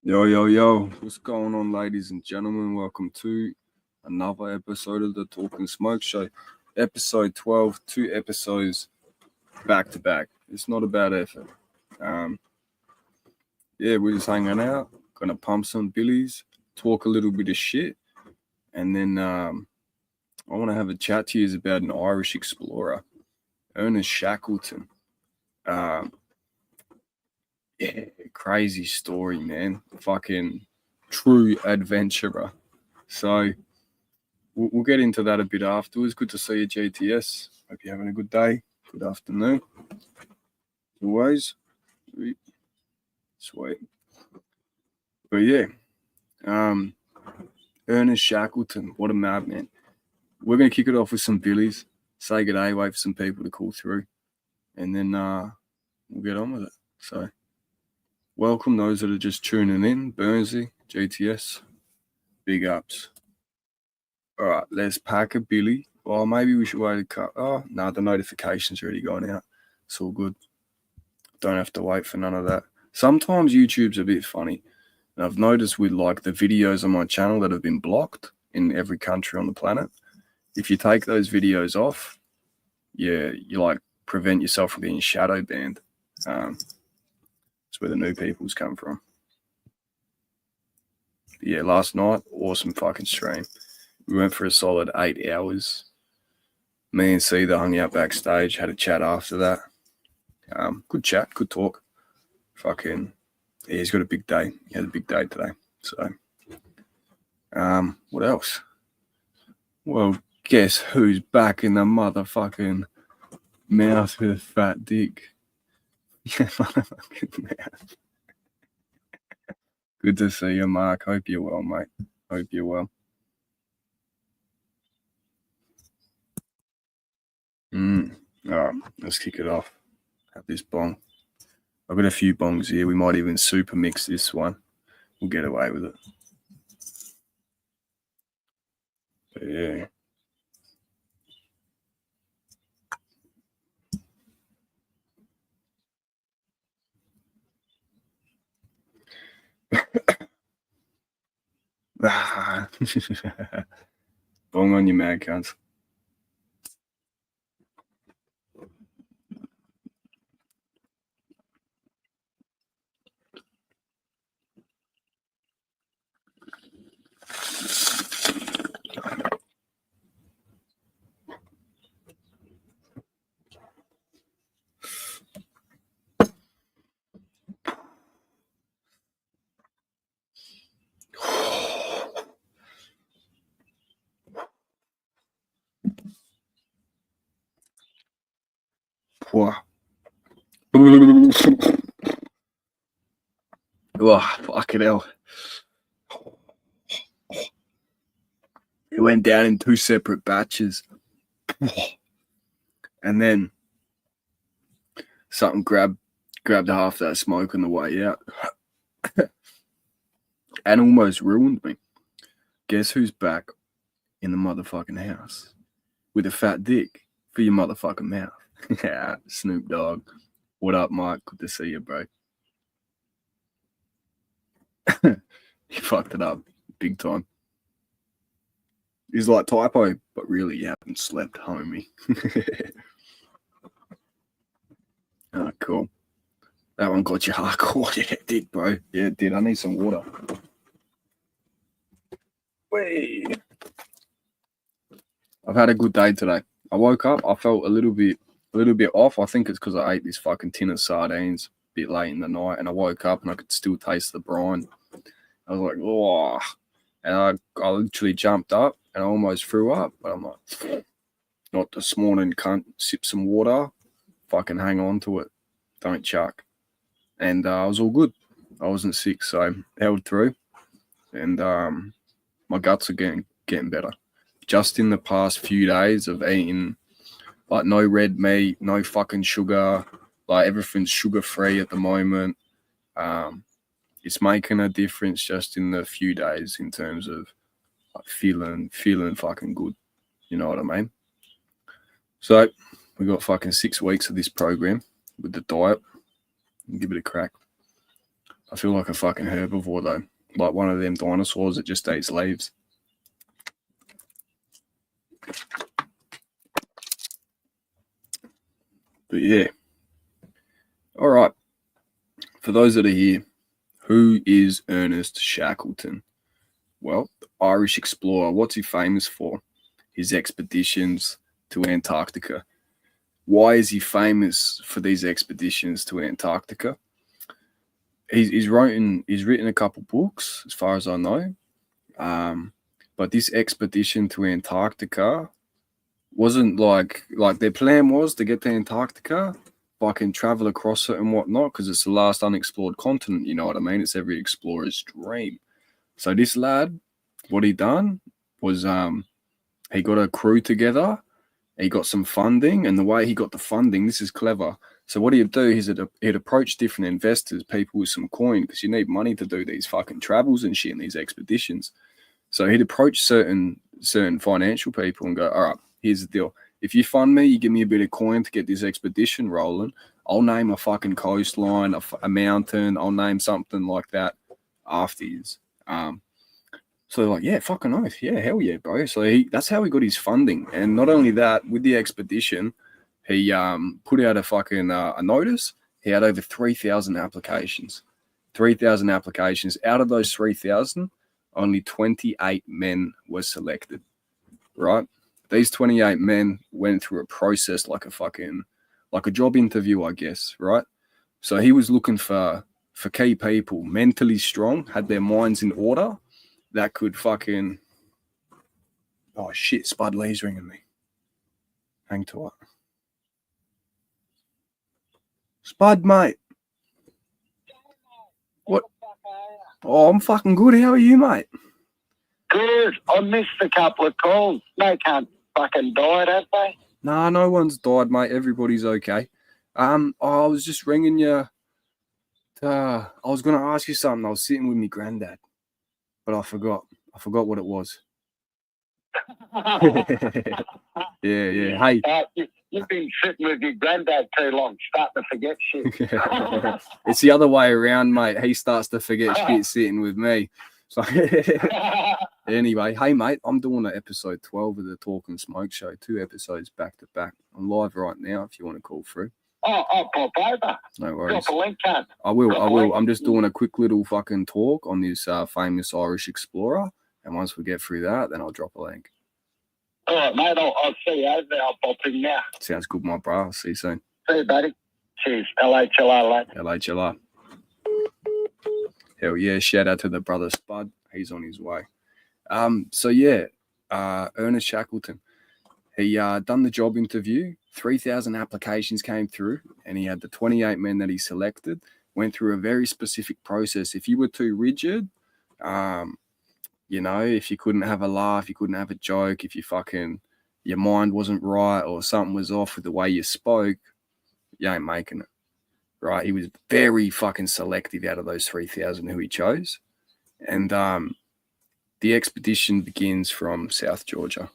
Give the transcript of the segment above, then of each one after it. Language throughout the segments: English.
Yo, yo, yo, what's going on, ladies and gentlemen? Welcome to another episode of the Talking Smoke Show. Episode 12, 2 episodes back to back. It's not about effort. We're just hanging out, gonna pump some billies, talk a little bit of shit, and then I want to have a chat to you about an Irish explorer, Ernest Shackleton. Crazy story, man. Fucking true adventurer. So we'll get into that a bit afterwards. Good to see you, GTS. Hope you're having a good day. Good afternoon. Always. Sweet. But yeah, Ernest Shackleton, what a madman. We're going to kick it off with some billies, say good day, wait for some people to call through, and then we'll get on with it. So welcome those that are just tuning in. Burnsy, GTS, big ups. All right, let's pack a billy. Well, maybe we should wait a cut. Oh, no, the notification's already gone out. It's all good. Don't have to wait for none of that. Sometimes YouTube's a bit funny. And I've noticed with like the videos on my channel that have been blocked in every country on the planet, if you take those videos off, you like prevent yourself from being shadow banned. That's where the new people's come from. But yeah, last night, awesome fucking stream. We went for a solid 8 hours. Me and Caesar hung out backstage, had a chat after that. Good chat, good talk. Fucking, yeah, he's got a big day. He had a big day today. So, what else? Well, guess who's back in the motherfucking mouth with a fat dick? Yeah, motherfucking mouth. Good to see you, Mark. Hope you're well, mate. Hope you're well. All right, let's kick it off. Have this bong. I've got a few bongs here. We might even super mix this one. We'll get away with it. But yeah. Bong on your mad cunts. Wow. Oh, fucking hell. It went down in 2 separate batches. And then something grabbed half that smoke on the way out. And almost ruined me. Guess who's back in the motherfucking house with a fat dick for your motherfucking mouth? Yeah, Snoop Dogg. What up, Mike? Good to see you, bro. You fucked it up big time. He's like typo, but really you haven't slept, homie. Oh, cool. That one got you hardcore. Yeah, it did, bro. Yeah, it did. I need some water. Wait. I've had a good day today. I woke up, I felt a little bit off. I think it's because I ate this fucking tin of sardines a bit late in the night, and I woke up and I could still taste the brine. I was like, oh, and I literally jumped up and I almost threw up. But I'm like, not this morning, cunt. Sip some water, fucking hang on to it. Don't chuck. And I was all good. I wasn't sick, so held through. And my guts are getting better. Just in the past few days of eating, like, no red meat, no fucking sugar, like everything's sugar-free at the moment. It's making a difference just in the few days in terms of like feeling fucking good. You know what I mean? So we got fucking 6 weeks of this program with the diet. Give it a crack. I feel like a fucking herbivore though, like one of them dinosaurs that just eats leaves. But yeah. All right. For those that are here, who is Ernest Shackleton? Well, the Irish explorer. What's he famous for? His expeditions to Antarctica. Why is he famous for these expeditions to Antarctica? He's written a couple books, as far as I know. But this expedition to Antarctica wasn't like their plan was to get to Antarctica, fucking travel across it and whatnot, because it's the last unexplored continent. You know what I mean? It's every explorer's dream. So this lad, what he done was he got a crew together. He got some funding, and the way he got the funding, this is clever. So what he'd do is he'd approach different investors, people with some coin, because you need money to do these fucking travels and shit and these expeditions. So he'd approach certain financial people and go, all right, here's the deal. If you fund me, you give me a bit of coin to get this expedition rolling, I'll name a fucking coastline, a mountain, I'll name something like that after yous. So they're like, yeah, fucking oath. Yeah, hell yeah, bro. So that's how he got his funding. And not only that, with the expedition, he put out a fucking a notice. He had over 3,000 applications. 3,000 applications. Out of those 3,000, only 28 men were selected, right? These 28 men went through a process like a job interview, I guess, right? So he was looking for key people, mentally strong, had their minds in order, that could fucking... Oh, shit, Spud Lee's ringing me. Hang to it. Spud, mate. What? Oh, I'm fucking good. How are you, mate? Good. I missed a couple of calls. They can't fucking died, have they? Nah, no one's died, mate. Everybody's okay. I was just ringing you. I was going to ask you something. I was sitting with my granddad, but I forgot. I forgot what it was. yeah. Hey. You've been sitting with your granddad too long, starting to forget shit. It's the other way around, mate. He starts to forget shit sitting with me. So anyway, hey, mate, I'm doing episode 12 of the Talk and Smoke Show. 2 episodes back to back. I'm live right now if you want to call through. I'll pop over. No worries. Drop a link, cunt. I will. I'm just doing a quick little fucking talk on this famous Irish explorer. And once we get through that, then I'll drop a link. All right, mate. I'll see you over there. I'll pop in now. Sounds good, my bro. I'll see you soon. See you, buddy. Cheers. LHLR, lad. LHLR. Hell yeah. Shout out to the brother Spud. He's on his way. So yeah, Ernest Shackleton. He done the job interview. 3,000 applications came through, and he had the 28 men that he selected. Went through a very specific process. If you were too rigid, you know, if you couldn't have a laugh, you couldn't have a joke, if your mind wasn't right or something was off with the way you spoke, you ain't making it, right? He was very fucking selective out of those 3,000 who he chose. And the expedition begins from South Georgia,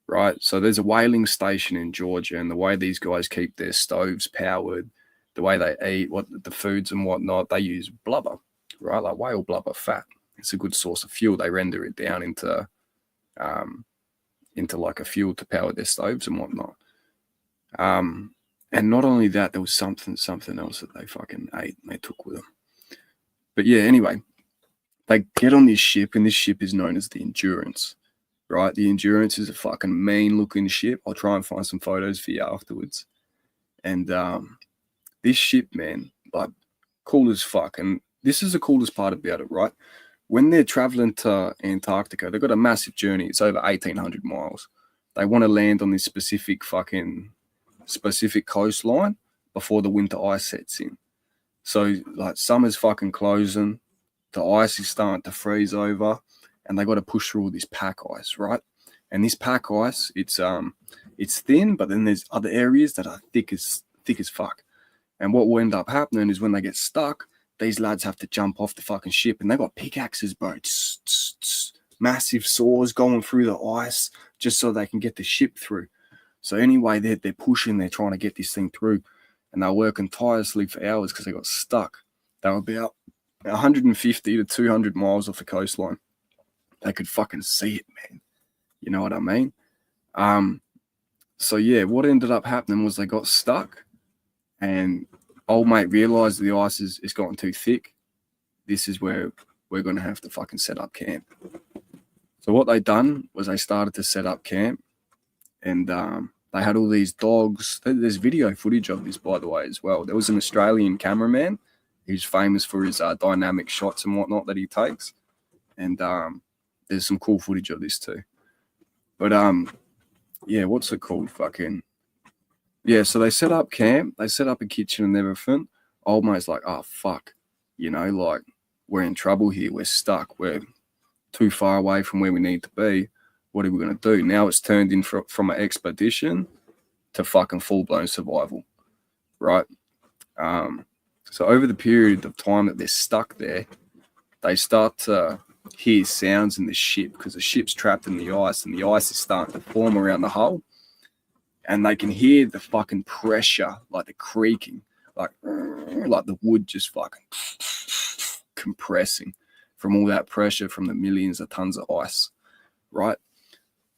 right? So there's a whaling station in Georgia, and the way these guys keep their stoves powered, the way they eat, the foods and whatnot, they use blubber, right? Like whale blubber fat. It's a good source of fuel. They render it down into like a fuel to power their stoves and whatnot. And not only that, there was something else that they fucking ate and they took with them. But yeah, anyway, they get on this ship, and this ship is known as the Endurance, right? The Endurance is a fucking mean-looking ship. I'll try and find some photos for you afterwards. And this ship, man, like, cool as fuck. And this is the coolest part about it, right? When they're traveling to Antarctica, they've got a massive journey. It's over 1,800 miles. They want to land on this specific coastline before the winter ice sets in. So, like, summer's fucking closing. The ice is starting to freeze over, and they got to push through all this pack ice, right? And this pack ice, it's thin, but then there's other areas that are thick as fuck. And what will end up happening is when they get stuck, these lads have to jump off the fucking ship, and they got pickaxes, bro. Massive saws going through the ice just so they can get the ship through. So anyway, they're pushing, they're trying to get this thing through, and they're working tirelessly for hours because they got stuck. They were about 150 to 200 miles off the coastline. They could fucking see it, man. You know what I mean? So yeah, what ended up happening was they got stuck, and old mate realized the ice is gotten too thick. This is where we're going to have to fucking set up camp. So what they done was they started to set up camp, and they had all these dogs. There's video footage of this, by the way, as well. There was an Australian cameraman who's famous for his dynamic shots and whatnot that he takes. And there's some cool footage of this too. But yeah, what's it called? Fucking yeah. So they set up camp. They set up a kitchen and everything. Old mate's like, oh fuck, you know, like we're in trouble here. We're stuck. We're too far away from where we need to be. What are we gonna do? Now it's turned in from an expedition to fucking full blown survival, right? So over the period of time that they're stuck there, they start to hear sounds in the ship because the ship's trapped in the ice and the ice is starting to form around the hull. And they can hear the fucking pressure, like the creaking, like the wood just fucking compressing from all that pressure from the millions of tons of ice, right?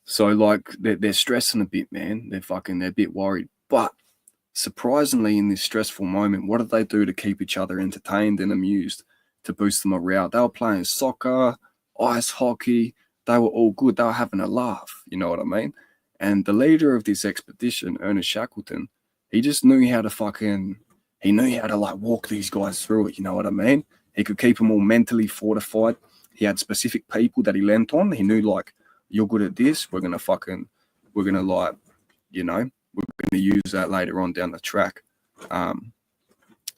So like they're stressing a bit, man. They're a bit worried. But surprisingly, in this stressful moment, what did they do to keep each other entertained and amused, to boost the morale? They were playing soccer, ice hockey. They were all good. They were having a laugh. You know what I mean? And the leader of this expedition, Ernest Shackleton, he just knew how to like walk these guys through it. You know what I mean? He could keep them all mentally fortified. He had specific people that he lent on. He knew, like, you're good at this. We're gonna like, you know, we're gonna use that later on down the track.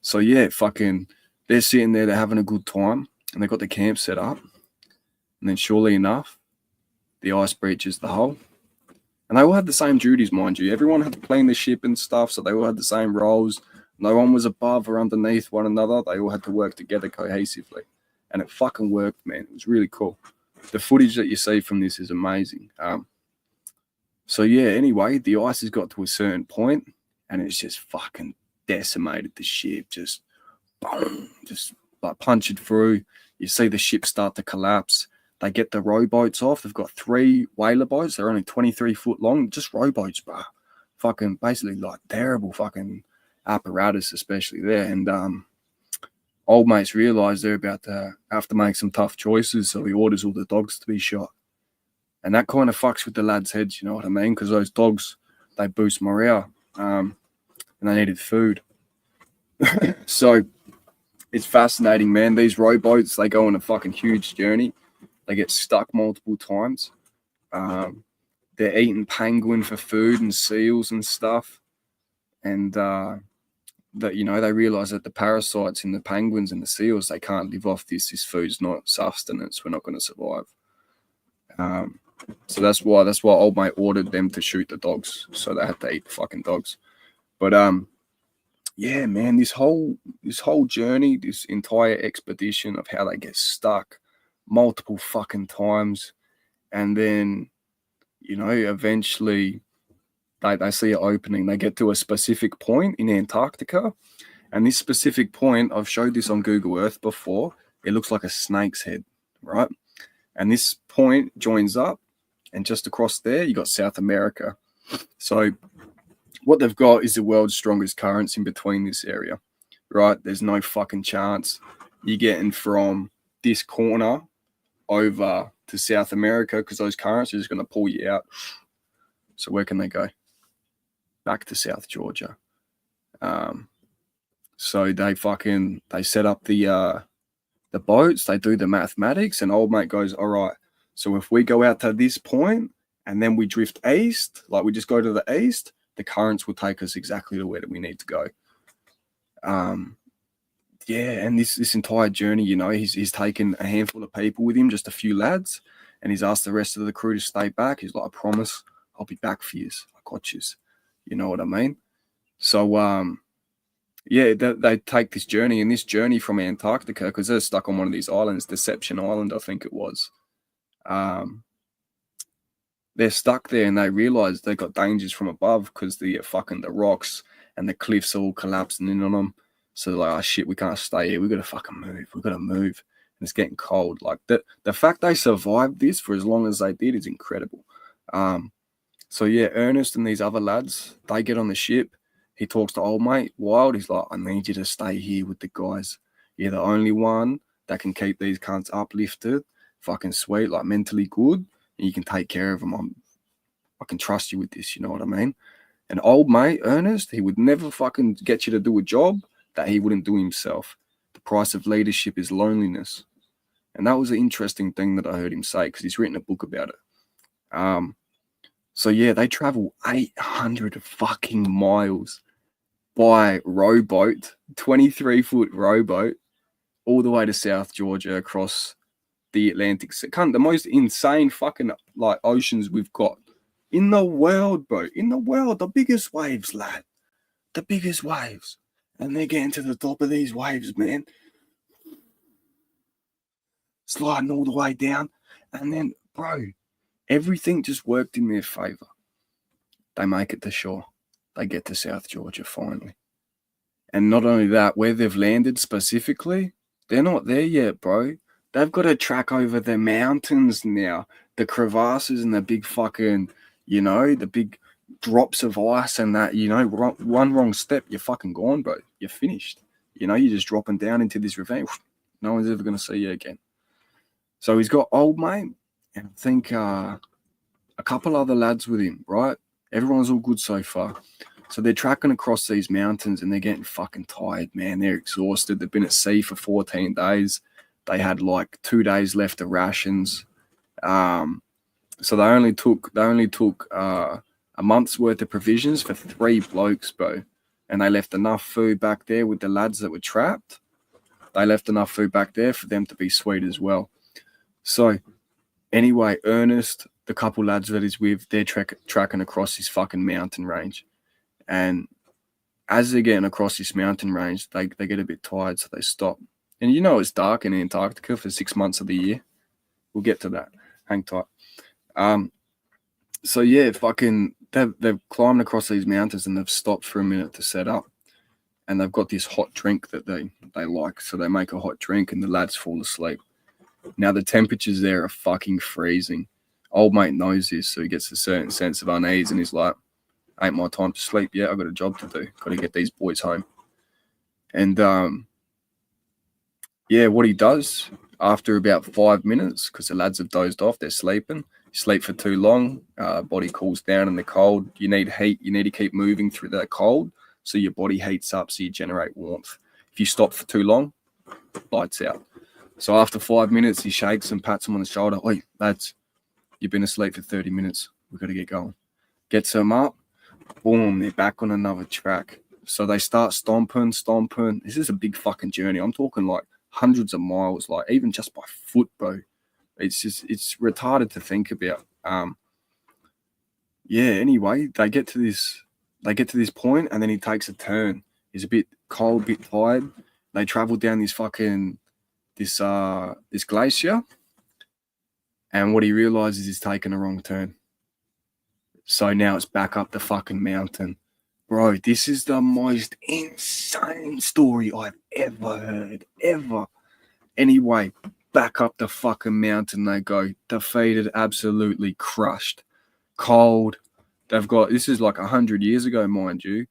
So yeah, fucking, they're sitting there, they're having a good time, and they got the camp set up. And then, surely enough, the ice breaches the hull. And they all had the same duties, mind you. Everyone had to clean the ship and stuff, so they all had the same roles. No one was above or underneath one another. They all had to work together cohesively. And it fucking worked, man. It was really cool. The footage that you see from this is amazing. So yeah, anyway, the ice has got to a certain point, and it's just fucking decimated the ship. Just boom, just like punch it through. You see the ship start to collapse. They get the rowboats off. They've got 3 whaler boats. They're only 23 foot long. Just rowboats, bro. Fucking basically like terrible fucking apparatus, especially there. And old mates realise they're about to have to make some tough choices, so he orders all the dogs to be shot. And that kind of fucks with the lads' heads, you know what I mean? Because those dogs, they boost morale, and they needed food. So it's fascinating, man. These rowboats, they go on a fucking huge journey. They get stuck multiple times. They're eating penguin for food and seals and stuff. And that, you know, they realize that the parasites in the penguins and the seals, they can't live off this. This food's not sustenance. We're not going to survive. So that's why old mate ordered them to shoot the dogs. So they had to eat the fucking dogs. But yeah, man, this whole journey, this entire expedition of how they get stuck multiple fucking times, and then, you know, eventually they see an opening. They get to a specific point in Antarctica, and this specific point, I've showed this on Google Earth before. It looks like a snake's head, right? And this point joins up, and just across there, you got South America. So what they've got is the world's strongest currents in between this area, right? There's no fucking chance you're getting from this corner over to South America, because those currents are just going to pull you out. So where can they go? Back to South Georgia. So they set up the boats, they do the mathematics, and old mate goes, all right, so if we go out to this point and then we drift east, like we just go to the east, the currents will take us exactly to where we need to go. Yeah, and this entire journey, you know, he's taken a handful of people with him, just a few lads, and he's asked the rest of the crew to stay back. He's like, I promise I'll be back for you. I got you. You know what I mean? So, yeah, they take this journey, and this journey from Antarctica, because they're stuck on one of these islands, Deception Island, I think it was. They're stuck there, and they realize they got dangers from above because the rocks and the cliffs all collapsing in on them. So they're like, oh shit, we can't stay here. We got to fucking move. We got to move. And it's getting cold. Like the fact they survived this for as long as they did is incredible. So yeah, Ernest and these other lads, they get on the ship. He talks to old mate Wild. He's like, I need you to stay here with the guys. You're the only one that can keep these cunts uplifted, fucking sweet, like mentally good, and you can take care of them. I can trust you with this, you know what I mean? And old mate Ernest, he would never fucking get you to do a job that he wouldn't do himself. The price of leadership is loneliness. And that was an interesting thing that I heard him say, because he's written a book about it. So yeah, they travel 800 fucking miles by rowboat, 23-foot rowboat, all the way to South Georgia across the Atlantic. The most insane fucking like oceans we've got in the world, bro. In the world, the biggest waves, lad. The biggest waves. And they're getting to the top of these waves, man. Sliding all the way down. And then, bro, everything just worked in their favor. They make it to shore. They get to South Georgia finally. And not only that, where they've landed specifically, they're not there yet, bro. They've got to track over the mountains now. The crevasses and the big fucking, the big drops of ice and that, one wrong step, you're fucking gone, bro. You're finished. You're just dropping down into this ravine. No one's ever going to see you again. So he's got old mate, and I think a couple other lads with him, right? Everyone's all good so far. So they're tracking across these mountains and they're getting fucking tired, man. They're exhausted. They've been at sea for 14 days. They had like 2 days left of rations. So they only took a month's worth of provisions for 3 blokes, bro. And they left enough food back there with the lads that were trapped. They left enough food back there for them to be sweet as well. So anyway, Ernest, the couple lads that he's with, they're tracking across this fucking mountain range. And as they're getting across this mountain range, they get a bit tired, so they stop. And it's dark in Antarctica for 6 months of the year. We'll get to that. Hang tight. So yeah, fucking they've climbed across these mountains and they've stopped for a minute to set up. And they've got this hot drink that they like. So they make a hot drink and the lads fall asleep. Now the temperatures there are fucking freezing. Old mate knows this, so he gets a certain sense of unease and he's like, ain't my time to sleep yet. I've got a job to do. Got to get these boys home. And what he does after about 5 minutes, because the lads have dozed off, they're sleeping. Sleep for too long, body cools down in the cold. You need heat. You need to keep moving through that cold so your body heats up so you generate warmth. If you stop for too long, lights out. So after 5 minutes, he shakes and pats them on the shoulder. Oi, lads, you've been asleep for 30 minutes. We've got to get going. Gets them up. Boom, they're back on another track. So they start stomping. This is a big fucking journey. I'm talking like hundreds of miles, like even just by foot, bro. It's retarded to think about. Anyway, they get to this point and then he takes a turn. He's a bit cold, a bit tired. They travel down this glacier. And what he realizes is he's taking a wrong turn. So now it's back up the fucking mountain. Bro, this is the most insane story I've ever heard. Ever. Anyway, back up the fucking mountain they go. Defeated, absolutely crushed. Cold. This is like 100 years ago, mind you.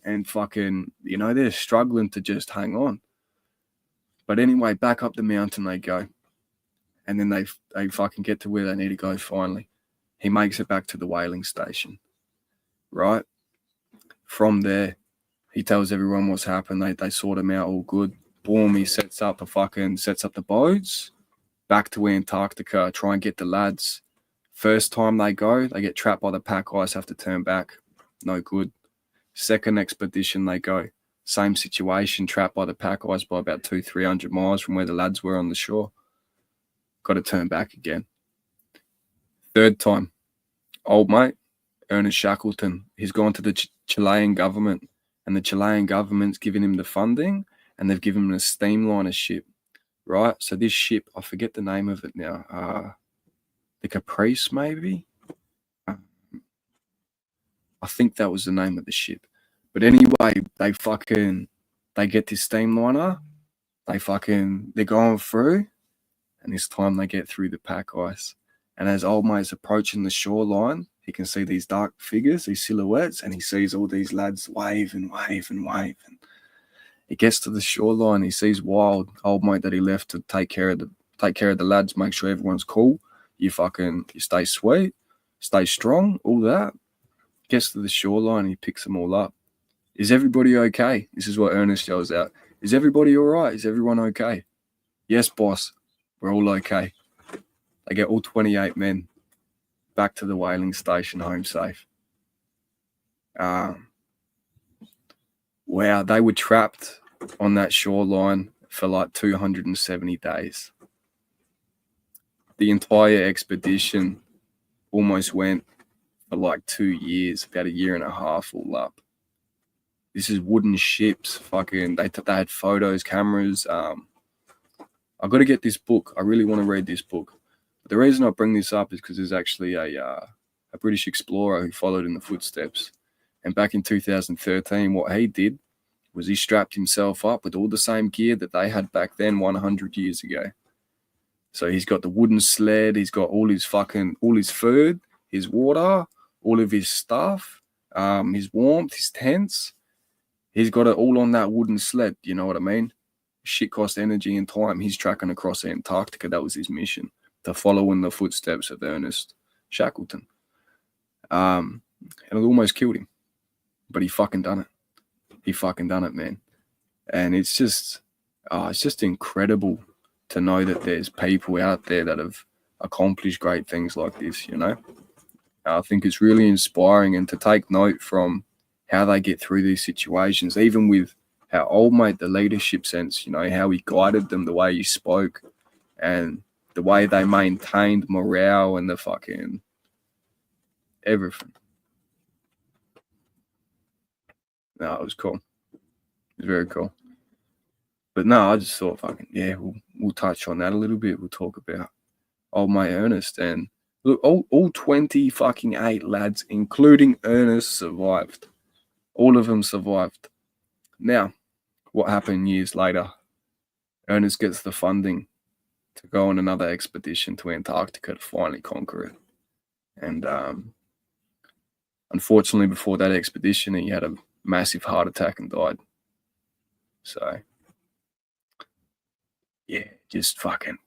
And fucking, they're struggling to just hang on. But anyway, back up the mountain they go. And then they fucking get to where they need to go finally. He makes it back to the whaling station, right? From there, he tells everyone what's happened. They sort him out all good. Boom, he sets up the boats back to Antarctica, try and get the lads. First time they go, they get trapped by the pack ice, have to turn back. No good. Second expedition they go. Same situation, trapped by the pack ice by about 200-300 miles from where the lads were on the shore. Got to turn back again. Third time, old mate, Ernest Shackleton, he's gone to the Chilean government, and the Chilean government's given him the funding, and they've given him a steamliner ship, right? So this ship, I forget the name of it now, the Caprice maybe? I think that was the name of the ship. But anyway, they fucking They get this steam liner. They're going through, and this time they get through the pack ice. And as old mate's approaching the shoreline, he can see these dark figures, these silhouettes, and he sees all these lads wave and wave and wave. And he gets to the shoreline. He sees Wild, old mate that he left to take care of the lads, make sure everyone's cool. You stay sweet, stay strong, all that. Gets to the shoreline. He picks them all up. Is everybody okay? This is what Ernest yells out. Is everybody all right? Is everyone okay? Yes, boss. We're all okay. They get all 28 men back to the whaling station, home safe. Wow, they were trapped on that shoreline for like 270 days. The entire expedition almost went for like 2 years, about a year and a half all up. This is wooden ships. They had photos, cameras. I've got to get this book. I really want to read this book. But the reason I bring this up is because there's actually a British explorer who followed in the footsteps. And back in 2013, what he did was he strapped himself up with all the same gear that they had back then 100 years ago. So he's got the wooden sled. He's got all his food, his water, all of his stuff, his warmth, his tents. He's got it all on that wooden sled. You know what I mean? Shit cost energy and time. He's tracking across Antarctica. That was his mission, to follow in the footsteps of Ernest Shackleton. And it almost killed him. But he fucking done it. He fucking done it, man. And it's just incredible to know that there's people out there that have accomplished great things like this, you know? I think it's really inspiring, and to take note from how they get through these situations, even with how old mate, the leadership sense, you know, how he guided them, the way he spoke, and the way they maintained morale and the fucking everything. No, it was cool. It was very cool. But no, I just thought we'll touch on that a little bit. We'll talk about old mate Ernest. And look, all 28 lads, including Ernest, survived. All of them survived. Now, what happened years later? Ernest gets the funding to go on another expedition to Antarctica to finally conquer it. And unfortunately, before that expedition, he had a massive heart attack and died. So, yeah, just fucking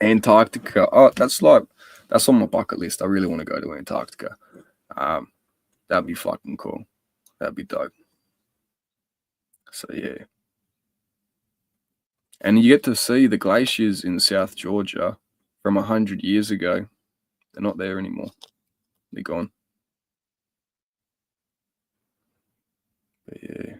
Antarctica. Oh, that's on my bucket list. I really want to go to Antarctica. That'd be fucking cool. That'd be dope. So yeah. And you get to see the glaciers in South Georgia from 100 years ago. They're not there anymore. They're gone. But yeah.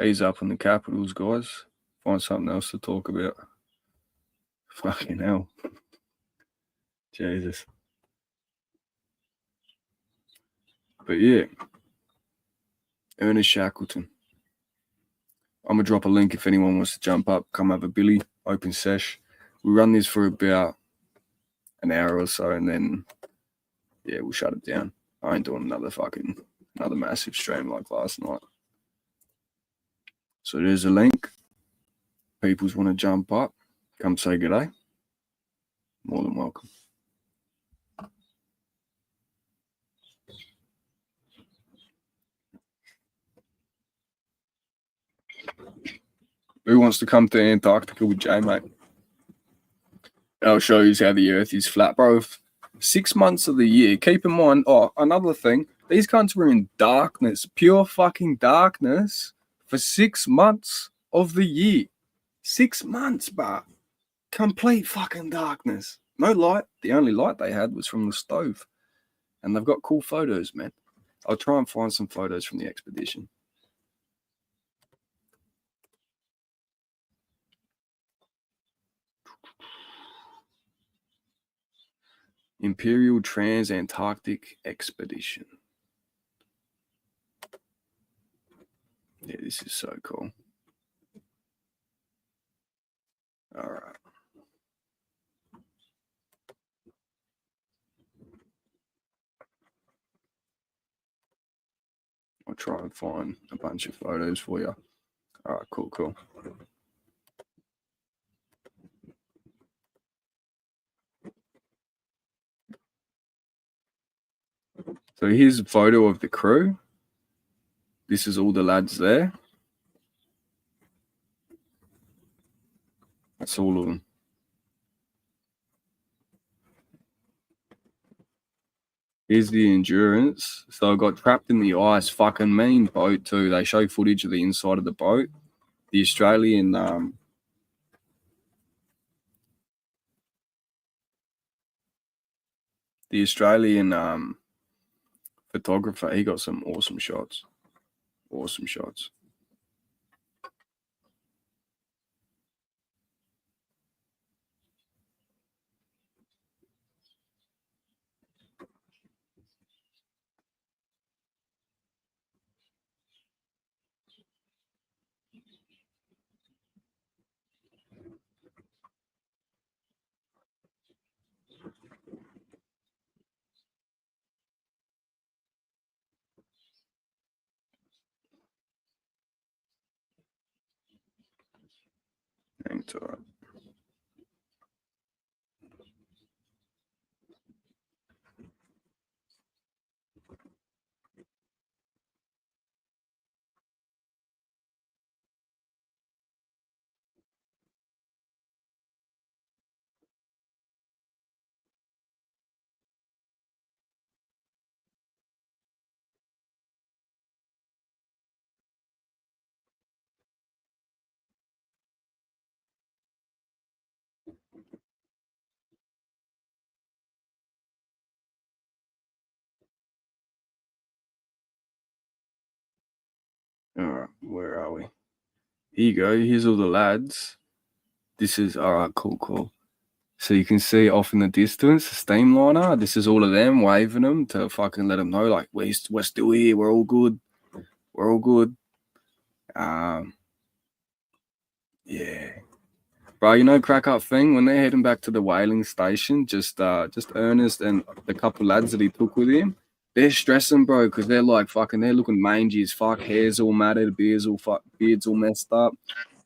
Ease up on the Capitals, guys. Find something else to talk about. Fucking hell. Jesus. But yeah. Ernest Shackleton. I'm going to drop a link if anyone wants to jump up, come have a billy, open sesh. We run this for about an hour or so, and then, yeah, we'll shut it down. I ain't doing another massive stream like last night. So there's a link. Peoples want to jump up, come say good day. More than welcome. Who wants to come to Antarctica with Jay, mate? I'll show you how the Earth is flat, bro. 6 months of the year. Keep in mind, another thing, these cunts were in darkness, pure fucking darkness, for 6 months of the year. 6 months, bro. Complete fucking darkness. No light. The only light they had was from the stove. And they've got cool photos, man. I'll try and find some photos from the expedition. Imperial Trans-Antarctic Expedition. Yeah, this is so cool. All right. I'll try and find a bunch of photos for you. All right, cool. So here's a photo of the crew. This is all the lads there. That's all of them. Here's the Endurance. So I got trapped in the ice. Fucking mean boat too. They show footage of the inside of the boat. The Australian photographer, he got some awesome shots. Awesome shots. Hang to it. All right, where are we? Here you go. Here's all the lads. This is all right. Cool. So you can see off in the distance, the steam liner. This is all of them waving them to fucking let them know, like we're still here. We're all good. We're all good. Yeah, bro. You know, crack up thing when they're heading back to the whaling station. Just Ernest and the couple lads that he took with him. They're stressing, bro, because they're like fucking. They're looking mangy as fuck. Hair's all matted. Beards all messed up.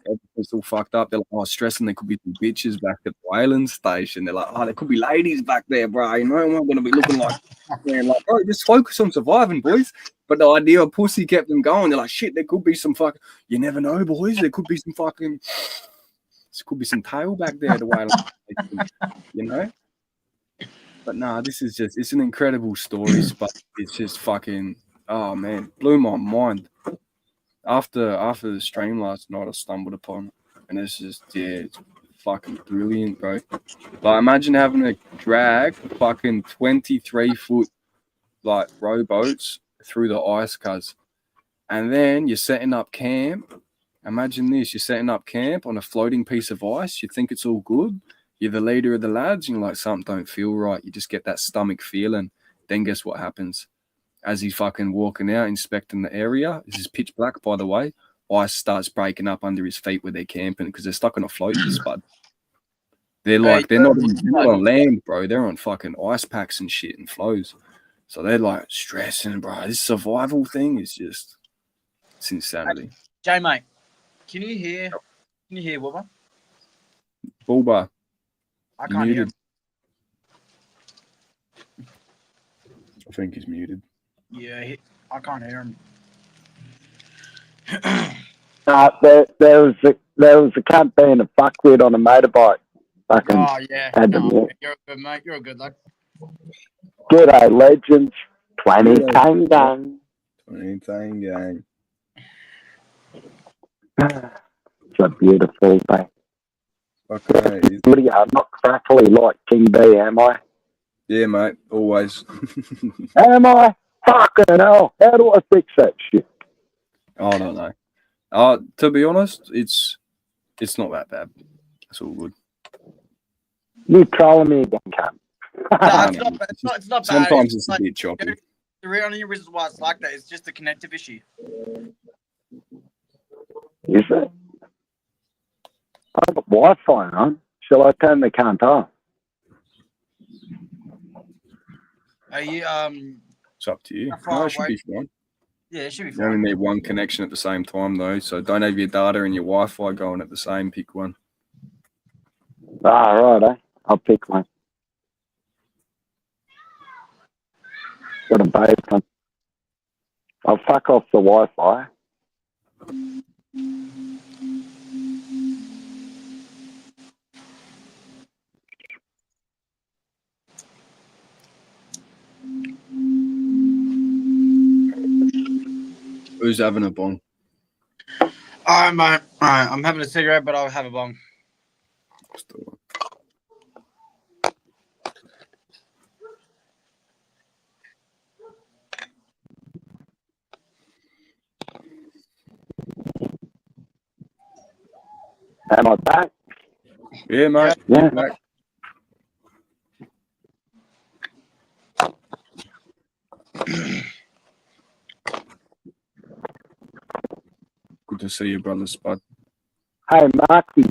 Everything's all fucked up. They're like, oh, stressing. There could be some bitches back at the whaling station. They're like, oh, there could be ladies back there, bro. You know, I'm not gonna be looking like, man, like, bro, just focus on surviving, boys. But the idea of pussy kept them going. They're like, shit, there could be some fucking. You never know, boys. There could be some fucking. There could be some tail back there at the whaling station, you know. But nah, this is just. It's an incredible story, but it's just fucking. Oh man, blew my mind. After the stream last night, I stumbled upon it, and it's just it's fucking brilliant, bro. Like imagine having to drag fucking 23-foot like rowboats through the ice, cuz, and then you're setting up camp. Imagine this: you're setting up camp on a floating piece of ice. You think it's all good. You're the leader of the lads, and you're like, something don't feel right. You just get that stomach feeling. Then guess what happens? As he's fucking walking out, inspecting the area. This is pitch black, by the way. Ice starts breaking up under his feet where they're camping because they're stuck on a floating spud. They're like, they're not on land, bro. They're on fucking ice packs and shit and flows. So they're like stressing, bro. This survival thing is just, it's insanity. Jay, mate, can you hear Wubba? Bulba, I can't hear him. I think he's muted. Yeah, I can't hear him. There was a cunt being a fuckwit on a motorbike. Fucking oh yeah, no, you're a good mate. You're a good lad. G'day, legends. 20 tang gang. 20 tang gang. It's a beautiful day. Okay. I'm not crackly like King B, am I? Yeah, mate. Always. Am I? Fucking hell. How do I fix that shit? I don't know. To be honest, it's not that bad. It's all good. You trolling me again, cunt. No, it's not bad. Sometimes it's a bit choppy. The only reason why it's like that is just a connective issue. Is it? I've got Wi-Fi on. Shall I turn the cunt off? Are you It's up to you. How far No, it should away? be fine. Yeah, it should be You only fine. need one connection at the same time, though. So don't have your data and your Wi-Fi going at the same. Pick one. Ah, right, eh? I'll pick one. Got them both on. I'll fuck off the Wi-Fi. Who's having a bong? All right, mate. All right, I'm having a cigarette, but I'll have a bong. Still. Am I back? Yeah, mate. Yeah. Back. Good to see you, brother Spud. Hey, Marky.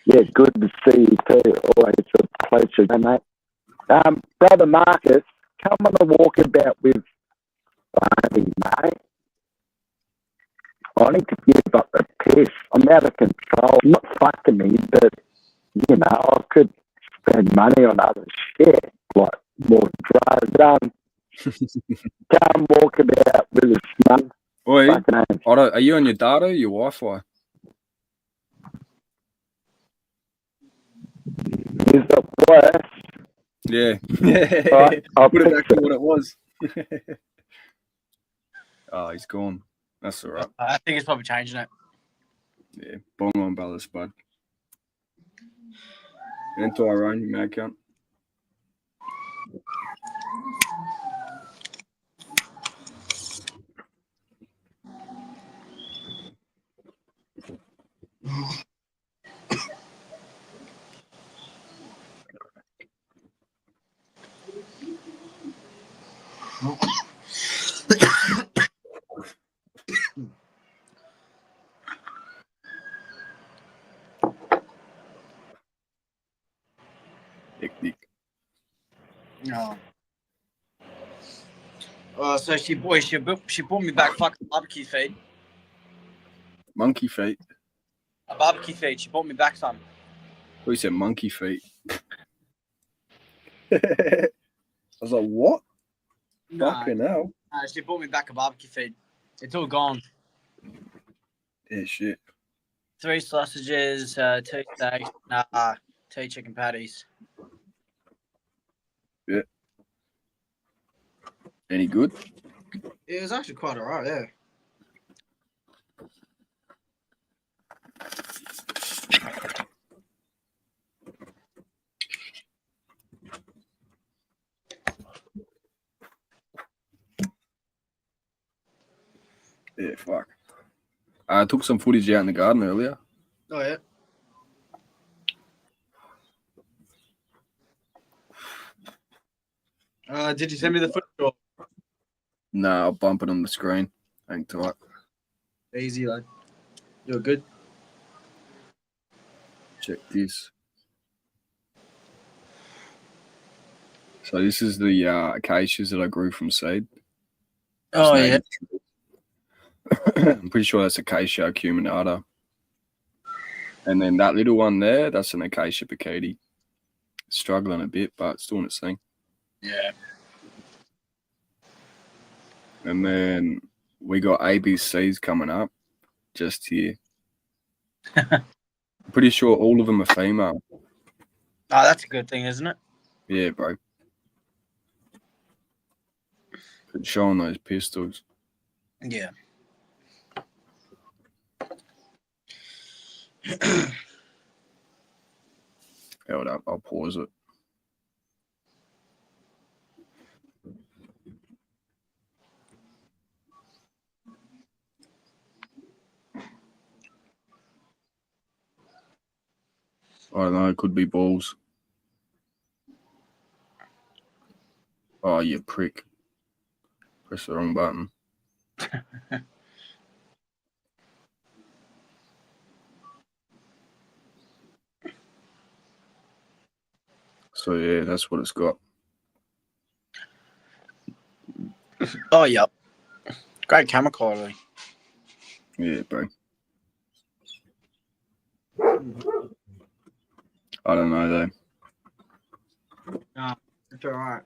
Yeah, good to see you too. Always a pleasure, mate. Brother Marcus, come on a walkabout with Barney, mate. I need to give up the piss. I'm out of control. Not fucking me, but, you know, I could spend money on other shit, like more drugs. Come walk about with a smug. Oi, Fucking are you on your data or your Wi-Fi? is it worse? Yeah. Right, I'll Put it fix back to what it was. Oh, he's gone. That's all right. I think it's probably changing it. Yeah, bong on, brother Spud. And Tyrone, you mad cunt. Hectic. No. So she brought me back fucking barbecue feed. Monkey feet. A barbecue feed. She brought me back some. We said monkey feet. I was like, what? No, Fucking hell. she brought me back a barbecue feed. It's all gone. Yeah, shit. 3 sausages, 2 steaks, 2 chicken patties. Yeah. Any good? It was actually quite alright, yeah. Yeah, fuck. I took some footage out in the garden earlier. Oh, yeah. Did you send me the footage? No, I'll bump it on the screen. Hang tight. Easy, lad. You're good. Check this. So this is the acacias that I grew from seed. Oh, yeah. I'm pretty sure that's Acacia acuminata. And then that little one there, that's an Acacia Picati. Struggling a bit, but it's doing its thing. Yeah. And then we got ABCs coming up just here. I'm pretty sure all of them are female. Oh, that's a good thing, isn't it? Yeah, bro. It's showing those pistols. Yeah. Hold up, I'll pause it. I don't know, it could be balls. Oh, you prick. Press the wrong button. So yeah, that's what it's got. Oh, yep. Great camera quality. Yeah, bro. I don't know though. Nah, it's alright.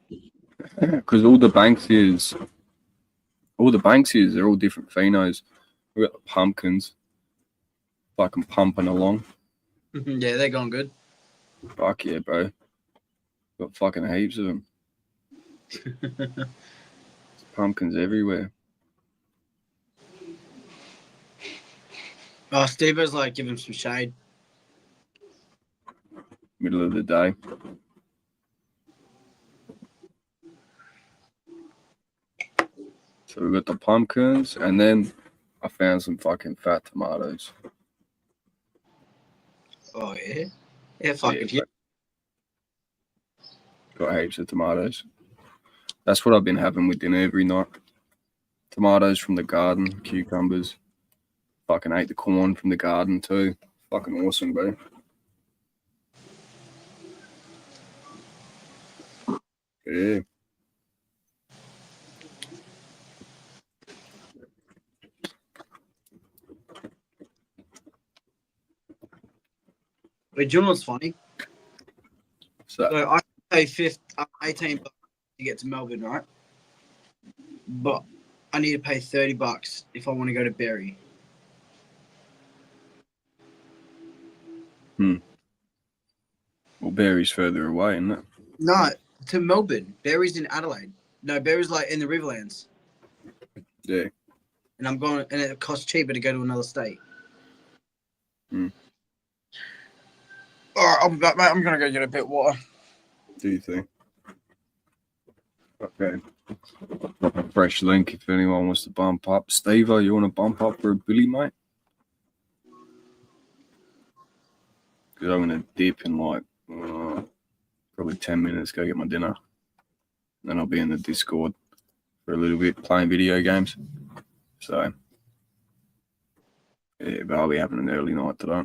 Because all the Banksies, they're all different phenos. We got the pumpkins, fucking pumping along. Yeah, they're going good. Fuck yeah, bro. Got fucking heaps of them. Pumpkins everywhere. Oh, Steve-O's like, give him some shade. Middle of the day. So we got the pumpkins, and then I found some fucking fat tomatoes. Oh, yeah? Yeah, fucking yeah. Got heaps of tomatoes. That's what I've been having with dinner every night. Tomatoes from the garden, cucumbers. Fucking ate the corn from the garden too. Fucking awesome, bro. Yeah. Wait, do you know what's funny? So I pay 18 bucks to get to Melbourne, right? But I need to pay 30 bucks if I want to go to Berry. well, Berry's further away, isn't it? No, to Melbourne. Berry's in Adelaide. No, Berry's like in the Riverlands. Yeah. And I'm going, and it costs cheaper to go to another state. All right, I'll be back, mate. I'm gonna go get a bit of water. Do you think? Okay. Fresh link if anyone wants to bump up. Steve-O, you want to bump up for a Billy, mate? Because I'm going to dip in like probably 10 minutes, go get my dinner. Then I'll be in the Discord for a little bit playing video games. So, yeah, but I'll be having an early night today.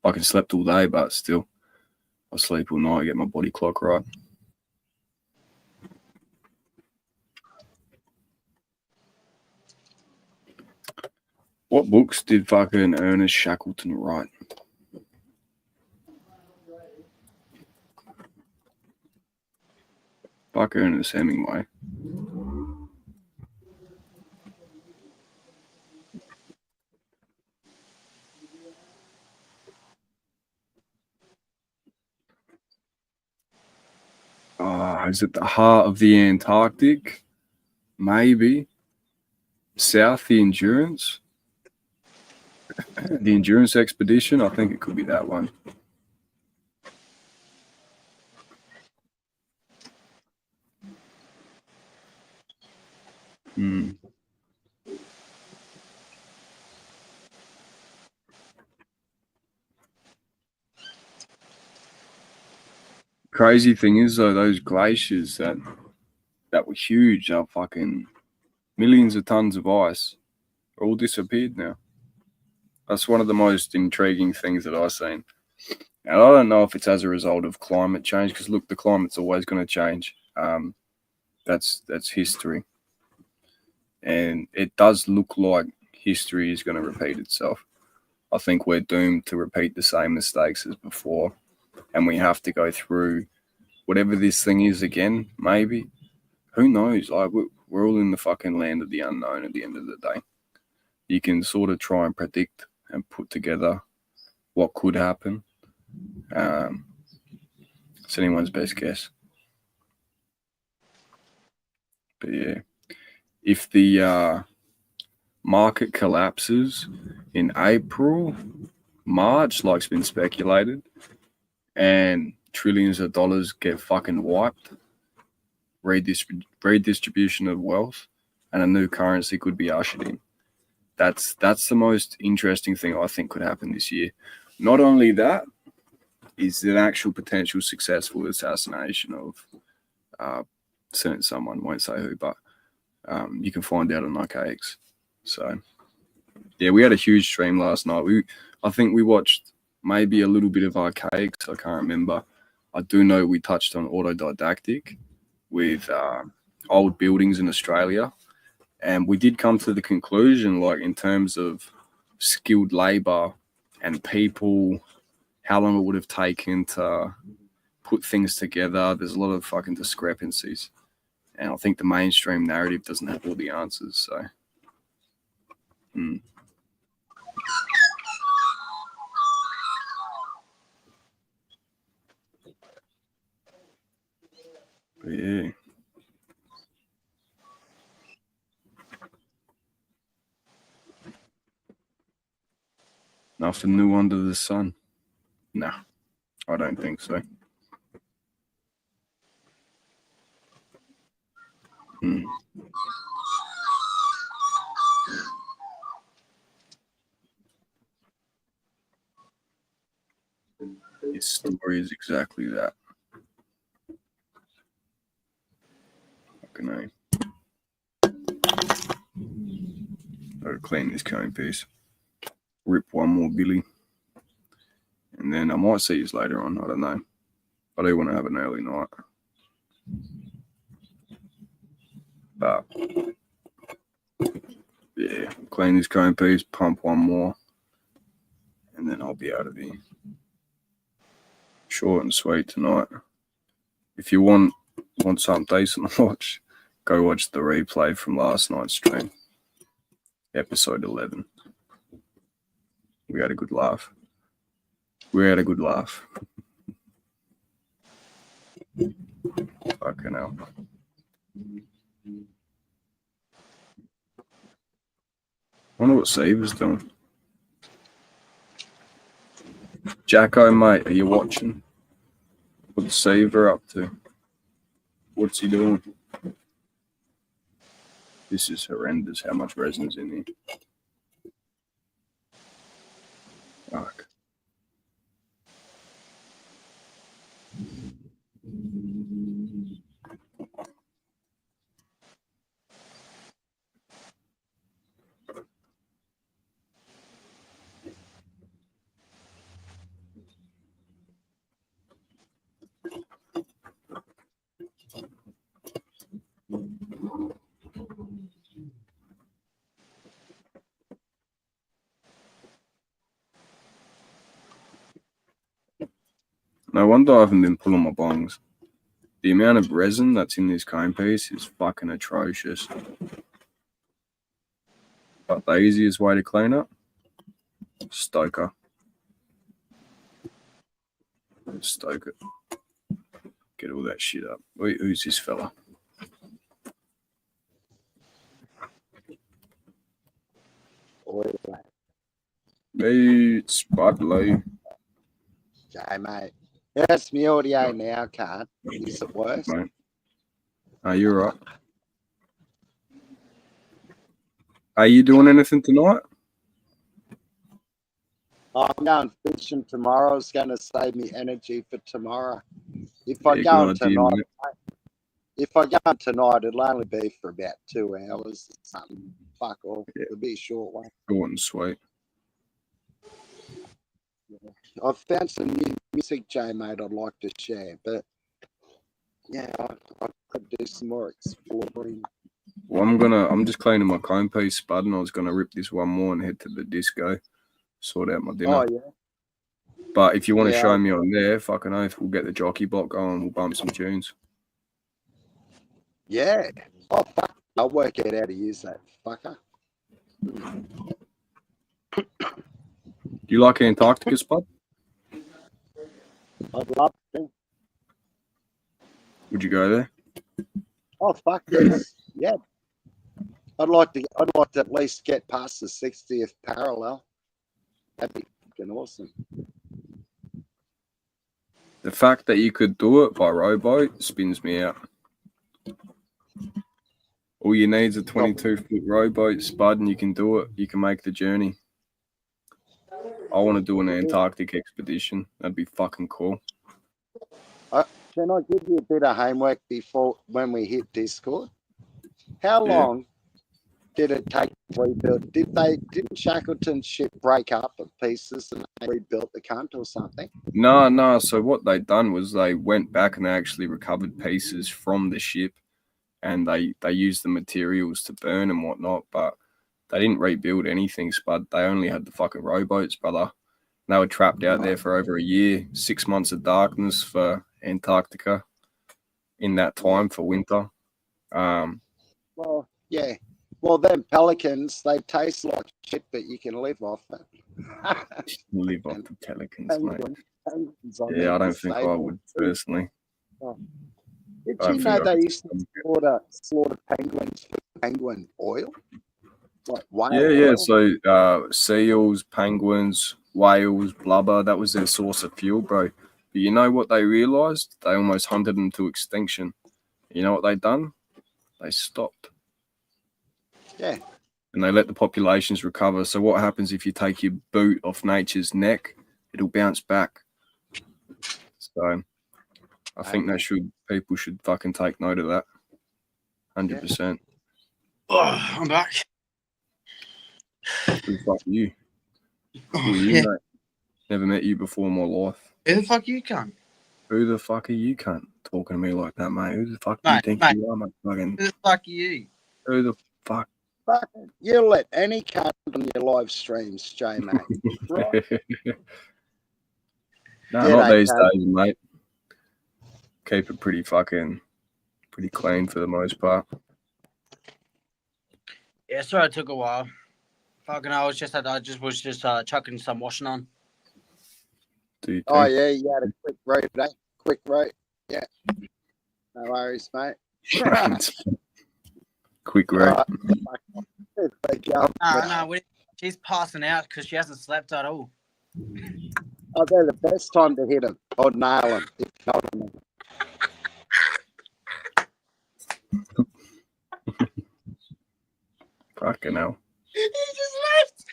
I can slept all day, but still, I sleep all night, get my body clock right. What books did fucking Ernest Shackleton write? Fuck Ernest Hemingway. Is it the Heart of the Antarctic? Maybe. South, the Endurance? The Endurance Expedition? I think it could be that one. Crazy thing is, though, those glaciers that were huge are fucking millions of tons of ice are all disappeared now. That's one of the most intriguing things that I've seen. And I don't know if it's as a result of climate change, because look, the climate's always going to change. That's history. And it does look like history is going to repeat itself. I think we're doomed to repeat the same mistakes as before. And we have to go through whatever this thing is again, maybe. Who knows? Like, we're all in the fucking land of the unknown at the end of the day. You can sort of try and predict and put together what could happen. It's anyone's best guess. But yeah, if the market collapses in April, March, like's been speculated, and trillions of dollars get fucking wiped, redistribution of wealth, and a new currency could be ushered in. That's the most interesting thing I think could happen this year. Not only that, is an actual potential successful assassination of someone, won't say who, but you can find out on Archaics. So yeah, we had a huge stream last night. I think we watched maybe a little bit of Archaics, I can't remember, I do know we touched on autodidactic with old buildings in Australia, and we did come to the conclusion, like in terms of skilled labor and people, how long it would have taken to put things together. There's a lot of fucking discrepancies, and I think the mainstream narrative doesn't have all the answers. So, But yeah. Nothing new under the sun. No, I don't think so. His story is exactly that. Fucking A. I'll clean this cone piece. Rip one more Billy. And then I might see you later on. I don't know. I do want to have an early night. But yeah, clean this cone piece, pump one more, and then I'll be out of here. Short and sweet tonight. If you want something decent to watch, go watch the replay from last night's stream. Episode 11. We had a good laugh. Fucking hell. I wonder what Seaver's doing. Jacko, mate, are you watching? What's Seaver up to? What's he doing? This is horrendous how much resin's in here. Fuck. No wonder I haven't been pulling my bongs. The amount of resin that's in this cone piece is fucking atrocious. But the easiest way to clean it, stoker. Stoke it. Get all that shit up. Wait, who's this fella? Hey, it's Spud Lee. Okay, mate. That's my audio now, can't. Is it worse? Mate. Are you right? Are you doing anything tonight? I'm going fishing tomorrow. It's going to save me energy for tomorrow. If I Yeah, go good idea, tonight, mate. if I go tonight, it'll only be for about 2 hours. Something. Fuck off. Yeah. It'll be a short one. Short and sweet. I've found some new music, Jay, mate, I'd like to share, but yeah, I could do some more exploring. Well, I'm just cleaning my cone piece, Spud, and I was gonna rip this one more and head to the disco, sort out my dinner. Oh, yeah. But if you want to Yeah, show me on there, fucking oath, we'll get the jockey bot going. We'll bump some tunes. Yeah. Oh, fuck. I'll work out how to use that fucker. Do you like Antarctica, Spud? I'd love to. Would you go there? Oh, fuck yes. Yeah. I'd like to at least get past the 60th parallel. That'd be fucking awesome. The fact that you could do it by rowboat spins me out. All you need is a 22-foot rowboat, Spud, and you can do it. You can make the journey. I want to do an Antarctic expedition. That'd be fucking cool. Can I give you a bit of homework before when we hit Discord? How long did it take rebuild? Didn't Shackleton's ship break up in pieces and they rebuilt the cunt or something? No. So what they done was they went back and they actually recovered pieces from the ship, and they used the materials to burn and whatnot, but they didn't rebuild anything, Spud. They only had the fucking rowboats, brother. They were trapped out there for over a year, 6 months of darkness for Antarctica in that time for winter. Well, yeah. Well, them pelicans, they taste like shit, but you can live off it. Live off the pelicans, mate. Penguins, Yeah, I don't think I would personally. Did I you know think I they could- used to slaughter penguins for penguin oil? Like whale Yeah. oil? So seals, penguins, whales, blubber, that was their source of fuel, bro. But you know what they realized? They almost hunted them to extinction. You know what they done? They stopped. Yeah. And they let the populations recover. So what happens if you take your boot off nature's neck? It'll bounce back. So I think people should fucking take note of that. 100%. Oh, I'm back. Who the fuck are you? Oh, Who are you, yeah. mate? Never met you before in my life. Who the fuck you cunt? Who the fuck are you, cunt? Talking to me like that, mate. Who the fuck do Mate, you think mate. you are, mate? Fucking, Who the fuck are you? who the fuck? You let any cunt on your live streams, Jay, mate. Right. No, G'day, not these cunt. days, mate. Keep it pretty clean for the most part. Yeah, sorry it took a while. Fucking I was just chucking some washing on. Do you Oh, think? yeah, you had a quick road, eh? Quick road. Yeah. No worries, mate. Quick road. No, she's passing out because she hasn't slept at all. Oh, they're the best time to hit him or nail him. If you know what I mean. Fucking hell. He just left.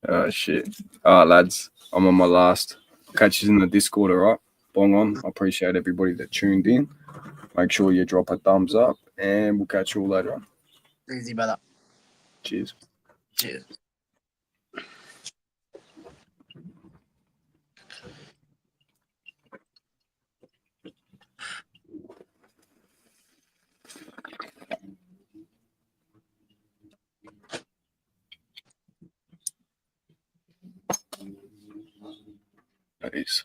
Oh, shit. All right, lads. I'm on my last. Catch you in the Discord, all right? Bong on. I appreciate everybody that tuned in. Make sure you drop a thumbs up, and we'll catch you all later on. Easy, brother. Cheers. Cheers. Peace.